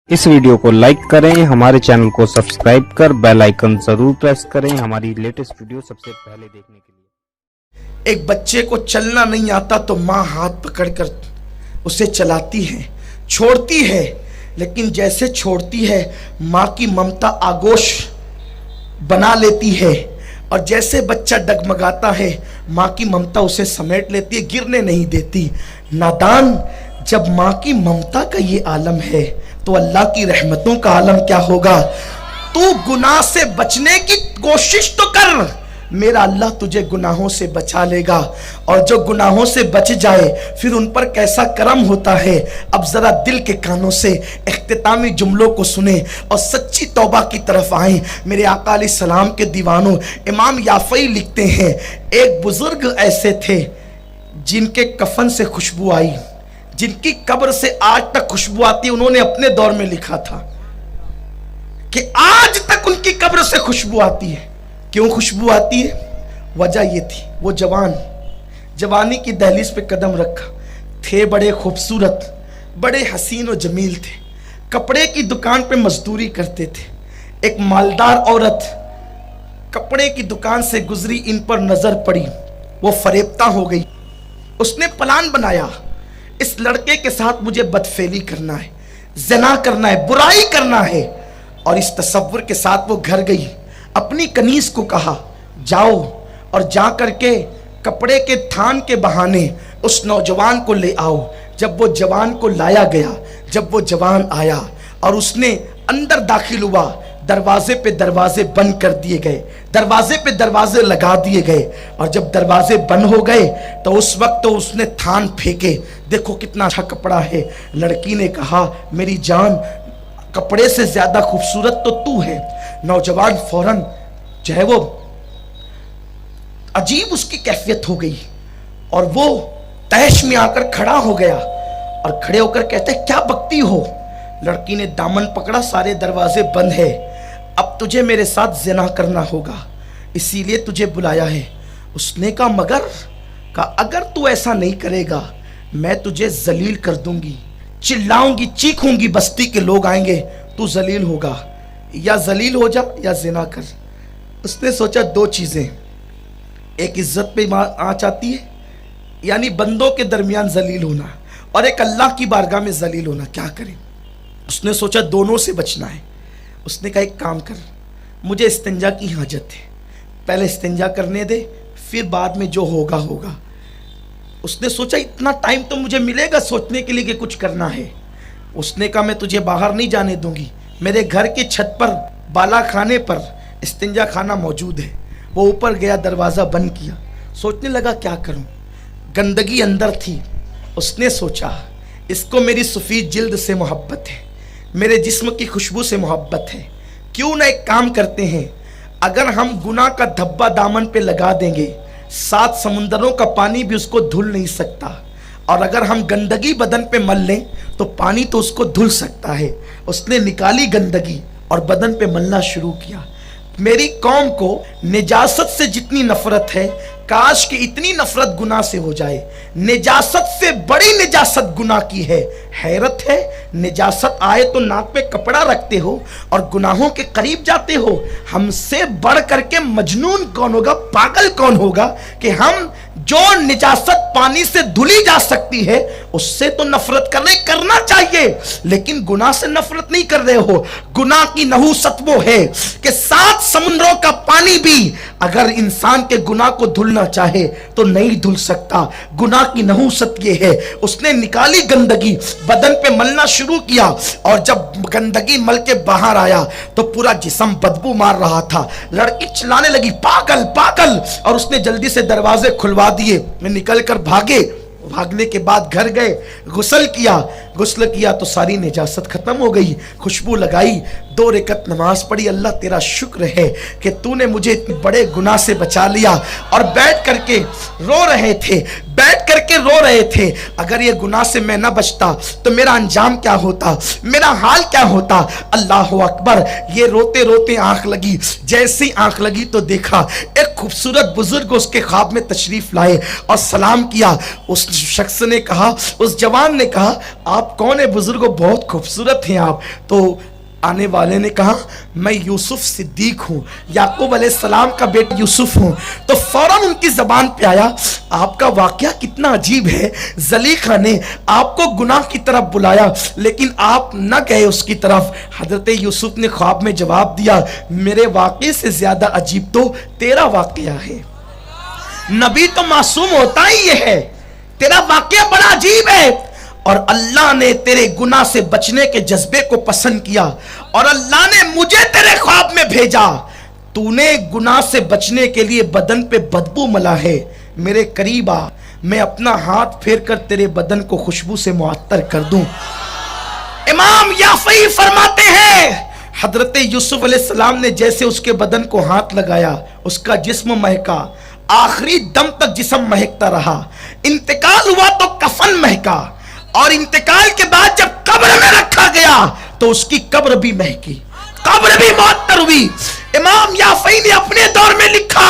इस वीडियो को लाइक करें, हमारे चैनल को सब्सक्राइब कर बेल आइकन जरूर प्रेस करें हमारी लेटेस्ट वीडियो सबसे पहले देखने के लिए। एक बच्चे को चलना नहीं आता तो माँ हाथ पकड़कर उसे चलाती है, छोड़ती है, लेकिन जैसे छोड़ती है माँ की ममता आगोश बना लेती है और जैसे बच्चा डगमगाता है माँ की ममता उसे समेट लेती है, गिरने नहीं देती। नादान, जब माँ की ममता का ये आलम है तो अल्लाह की रहमतों का आलम क्या होगा। तू गुनाह से बचने की कोशिश तो कर, मेरा अल्लाह तुझे गुनाहों से बचा लेगा। और जो गुनाहों से बच जाए फिर उन पर कैसा करम होता है। अब जरा दिल के कानों से इख्तितामी जुमलों को सुने और सच्ची तौबा की तरफ आए। मेरे आका अलैहिस्सलाम के दीवानों, इमाम याफई लिखते हैं, एक बुजुर्ग ऐसे थे जिनके कफन से खुशबू आई, जिनकी कब्र से आज तक खुशबू आती। उन्होंने अपने दौर में लिखा था कि आज तक उनकी कब्र से खुशबू आती है। क्यों खुशबू आती है? वजह ये थी, वो जवानी की दहलीज पे कदम रखा, थे बड़े खूबसूरत, बड़े हसीन और जमील थे, कपड़े की दुकान पे मजदूरी करते थे। एक मालदार औरत कपड़े की दुकान से गुजरी, इन पर नजर पड़ी, वो फरेबता हो गई। उसने प्लान बनाया, इस लड़के के साथ मुझे बदफेली करना है, ज़िना करना है, बुराई करना है। और इस तसव्वुर के साथ वो घर गई, अपनी कनीज को कहा जाओ और जा करके कपड़े के थान के बहाने उस नौजवान को ले आओ। जब वो जवान को लाया गया, जब वो जवान आया और उसने अंदर दाखिल हुआ, दरवाजे पे दरवाजे बंद कर दिए गए, दरवाजे पे दरवाजे लगा दिए गए। और जब दरवाजे बंद हो गए तो उस वक्त तो उसने थान फेंके, देखो कितना अच्छा कपड़ा है। लड़की ने कहा मेरी जान, कपड़े से ज्यादा खूबसूरत तो तू है। नौजवान फौरन जो है वो अजीब उसकी कैफियत हो गई और वो तहश में आकर खड़ा हो गया और खड़े होकर कहते क्या बकती हो। लड़की ने दामन पकड़ा, सारे दरवाजे बंद है, अब तुझे मेरे साथ ज़िना करना होगा, इसीलिए तुझे बुलाया है। उसने कहा मगर, कहा अगर तू ऐसा नहीं करेगा मैं तुझे जलील कर दूंगी, चिल्लाऊंगी, चीखूंगी, बस्ती के लोग आएंगे, तू जलील होगा, या जलील हो जा या ज़िना कर। उसने सोचा दो चीज़ें, एक इज्जत पे आँच आती है, यानी बंदों के दरमियान जलील होना, और एक अल्लाह की बारगाह में जलील होना, क्या करें। उसने सोचा दोनों से बचना है। उसने कहा एक काम कर, मुझे इस्तिंजा की हाजत है, पहले इस्तिंजा करने दे, फिर बाद में जो होगा होगा। उसने सोचा इतना टाइम तो मुझे मिलेगा सोचने के लिए कि कुछ करना है। उसने कहा मैं तुझे बाहर नहीं जाने दूंगी, मेरे घर की छत पर बाला खाने पर इस्तिंजा खाना मौजूद है। वो ऊपर गया, दरवाज़ा बंद किया, सोचने लगा क्या करूं, गंदगी अंदर थी। उसने सोचा इसको मेरी सफ़ेद जिल्द से मोहब्बत है, मेरे जिस्म की खुशबू से मोहब्बत है, क्यों ना एक काम करते हैं, अगर हम गुनाह का धब्बा दामन पे लगा देंगे 7 समुंदरों का पानी भी उसको धुल नहीं सकता, और अगर हम गंदगी बदन पे मल लें तो पानी तो उसको धुल सकता है। उसने निकाली गंदगी और बदन पे मलना शुरू किया। मेरी कौम को निजासत से जितनी नफरत है, काश कि इतनी नफरत गुनाह से हो जाए। निजासत से बड़ी निजासत गुनाह की है। हैरत है, निजासत आए तो नाक पे कपड़ा रखते हो और गुनाहों के करीब जाते हो। हमसे बढ़ करके मजनून कौन होगा, पागल कौन होगा कि हम जो निजासत पानी से धुली जा सकती है उससे तो नफरत करना चाहिए, लेकिन गुनाह से नफरत नहीं कर रहे हो। गुनाह की नहूसत वो है कि 7 समुद्रों का पानी भी अगर इंसान के गुनाह को धुलना चाहे तो नहीं धुल सकता। गुनाह की नहूसत ये है। उसने निकाली गंदगी, बदन पे मलना शुरू किया, और जब गंदगी मल के बाहर आया तो पूरा जिस्म बदबू मार रहा था। लड़की चिल्लाने लगी पागल पागल, और उसने जल्दी से दरवाजे खुलवा दिए, निकल कर भागे। भागने के बाद घर गए, गुस्ल किया तो सारी निजासत खत्म हो गई। खुशबू लगाई, 2 रकात नमाज पढ़ी, अल्लाह तेरा शुक्र है कि तूने मुझे इतने बड़े गुनाह से बचा लिया। और बैठ करके रो रहे थे, अगर ये गुनाह से मैं ना बचता तो मेरा अंजाम क्या होता, मेरा हाल क्या होता। अल्लाह अकबर। ये रोते रोते आंख लगी, जैसे ही आंख लगी तो देखा एक खूबसूरत बुजुर्ग उसके ख्वाब में तशरीफ लाए और सलाम किया। उस शख्स ने कहा, उस जवान ने कहा, आप आप कौन है बुजुर्गो, बहुत खूबसूरत हैं आप। तो आने वाले ने कहा मैं यूसुफ सिद्दीक हूँ, याकूब अलैहिस्सलाम का बेटा यूसुफ हूँ। तो फौरन उनकी जबान पे आया, आपका वाकया कितना अजीब है, ज़लीखा ने आपको गुनाह की तरफ बुलाया लेकिन आप न गए उसकी तरफ। हजरत यूसुफ ने ख्वाब में जवाब दिया, मेरे वाकये से ज्यादा अजीब तो तेरा वाकया है। नबी तो मासूम होता ही है, तेरा वाकया बड़ा अजीब है। और अल्लाह ने तेरे गुनाह से बचने के जज्बे को पसंद किया और अल्लाह ने मुझे तेरे ख्वाब में भेजा। तूने गुनाह से बचने के लिए बदन पे बदबू मला है, मेरे करीब आ, मैं अपना हाथ फेर कर तेरे बदन को खुशबू से मुअत्तर कर दूं। इमाम याफई फरमाते हैं, हजरत यूसुफ अलैहिस्सलाम ने जैसे उसके बदन को हाथ लगाया, उसका जिस्म महका, आखिरी दम तक जिस्म महकता रहा। इंतकाल हुआ तो कफन महका और इंतकाल के बाद जब कब्र में रखा गया तो उसकी कब्र भी महकी, कब्र भी मुअत्तर हुई। इमाम याफई ने अपने दौर में लिखा,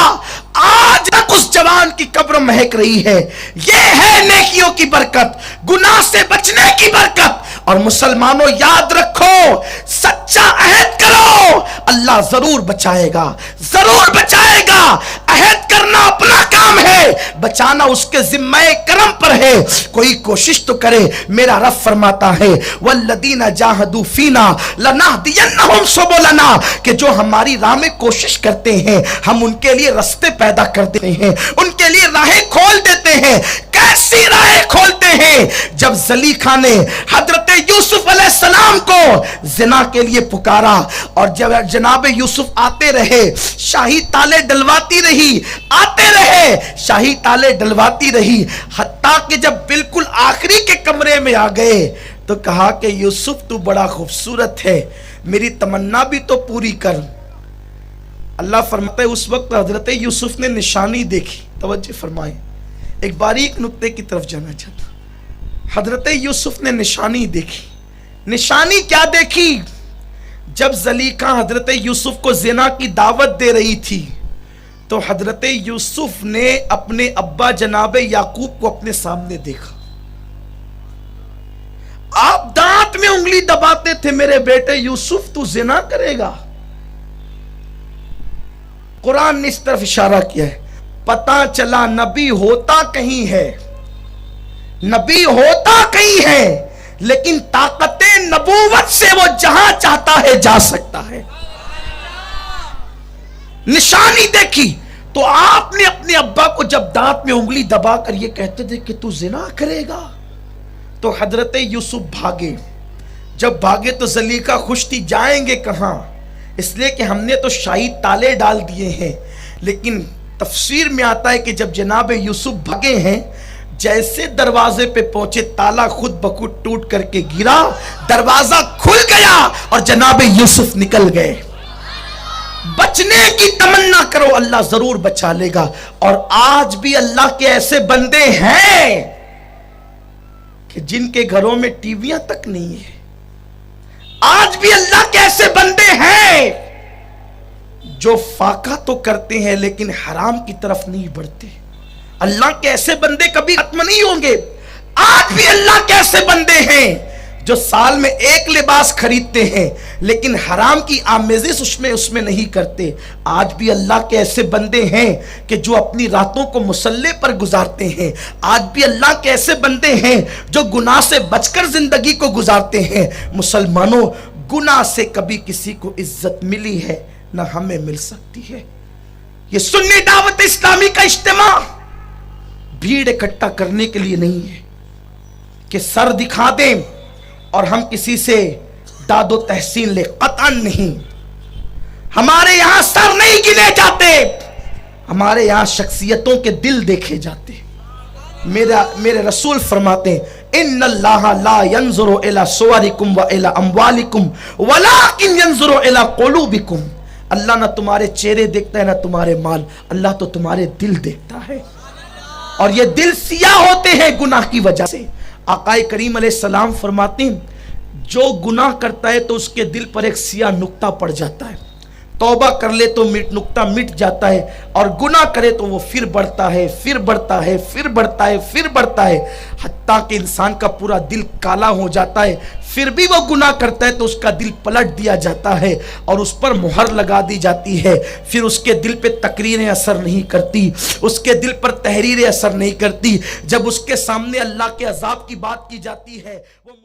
आज तक उस जवान की कब्र महक रही है। ये है नेकियों की बरकत, गुनाह से बचने की बरकत। और मुसलमानों याद रखो, सच्चा अहद करो, अल्लाह जरूर बचाएगा, जरूर बचाएगा। अहद करना अपना काम है, बचाना उसके जिम्मे करम पर है। कोई कोशिश तो करे। मेरा रब फरमाता है, वल्लदीना जाहदू फीना लनहदियन्नहुम सुबुलना, कि जो हमारी राह में कोशिश करते हैं हम उनके लिए रास्ते पैदा कर देते हैं, उनके लिए राहें खोल देते हैं। कैसी राहें खोलते हैं? जब ज़लीखा ने हजरत यूसुफ अलैहिस्सलाम को जिना के लिए पुकारा और जब जनाब यूसुफ आते रहे, शाही ताले डलवाती रही, आते रहे, शाही ताले डलवाती रही, हत्ता कि जब बिल्कुल आखिरी के कमरे में आ गए तो कहा कि यूसुफ तू बड़ा खूबसूरत है, मेरी तमन्ना भी तो पूरी कर। अल्लाह फरमाता है, उस वक्त हजरत यूसुफ ने निशानी देखी। तवज्जो फरमाए, एक बारीक नुक्ते की तरफ जाना चाहता। हजरत यूसुफ ने निशानी देखी। निशानी क्या देखी? जब ज़लीखा हजरत यूसुफ को ज़िना की दावत दे रही थी तो हजरत यूसुफ ने अपने अब्बा जनाब याकूब को अपने सामने देखा। आप दांत में उंगली दबाते थे, मेरे बेटे यूसुफ तू ज़िना करेगा। कुरान ने इस तरफ इशारा किया है, पता चला नबी होता कहीं है, नबी होता कहीं है, लेकिन ताकते नबूवत से वो जहां चाहता है जा सकता है। निशानी देखी तो आपने अपने अब्बा को जब दांत में उंगली दबाकर ये कहते थे कि तू जिना करेगा, तो हजरत यूसुफ भागे। जब भागे तो ज़लीखा खुश थी, जाएंगे कहां, इसलिए कि हमने तो शाही ताले डाल दिए हैं। लेकिन तफसीर में आता है कि जब जनाब यूसुफ भागे हैं, जैसे दरवाजे पे पहुंचे ताला खुद बखुद टूट करके गिरा, दरवाजा खुल गया और जनाब यूसुफ निकल गए। बचने की तमन्ना करो, अल्लाह जरूर बचा लेगा। और आज भी अल्लाह के ऐसे बंदे हैं कि जिनके घरों में टीवियां तक नहीं है। आज भी अल्लाह के ऐसे बंदे हैं जो फाका तो करते हैं लेकिन हराम की तरफ नहीं बढ़ते। अल्लाह के ऐसे बंदे कभी खत्म नहीं होंगे। आज भी अल्लाह के ऐसे बंदे हैं जो साल में एक लिबास खरीदते हैं लेकिन हराम की आमेजिश उसमें नहीं करते। आज भी अल्लाह के ऐसे बंदे हैं कि जो अपनी रातों को मुसल्ले पर गुजारते हैं। आज भी अल्लाह के ऐसे बंदे हैं जो गुनाह से बचकर जिंदगी को गुजारते हैं। मुसलमानों, गुनाह से कभी किसी को इज्जत मिली है ना हमें मिल सकती है। ये सुन्नी दावत इस्लामी का इज्तिमा भीड़ इकट्ठा करने के लिए नहीं है कि सर दिखा दें और हम किसी से दादो तहसीन ले, कतन नहीं। हमारे यहां सर नहीं गिने जाते, हमारे यहां शख्सियतों के दिल देखे जाते। मेरे रसूल फरमाते हैं, इन्नल्लाह ला यंजुरु इला सुवरिकुम व इला अम्वालिकुम वलाकिन यंजुरु इला कुलूबिकुम। अल्लाह ना तुम्हारे चेहरे देखता है ना तुम्हारे माल, अल्लाह तो तुम्हारे दिल देखता है। और ये दिल सिया होते हैं गुनाह की वजह से। आकाए करीम अलैहिस्सलाम फरमाते हैं, जो गुनाह करता है तो उसके दिल पर एक सिया नुक्ता पड़ जाता है। तौबा कर ले तो नुक्ता मिट जाता है, और गुनाह करे तो वो फिर बढ़ता है, फिर बढ़ता है, फिर बढ़ता है, फिर बढ़ता है, हत्ता कि इंसान का पूरा दिल काला हो जाता है। फिर भी वो गुनाह करता है तो उसका दिल पलट दिया जाता है और उस पर मुहर लगा दी जाती है। फिर उसके दिल पे तकरीरें असर नहीं करती, उसके दिल पर तहरीरें असर नहीं करती। जब उसके सामने अल्लाह के अजाब की बात की जाती है, वो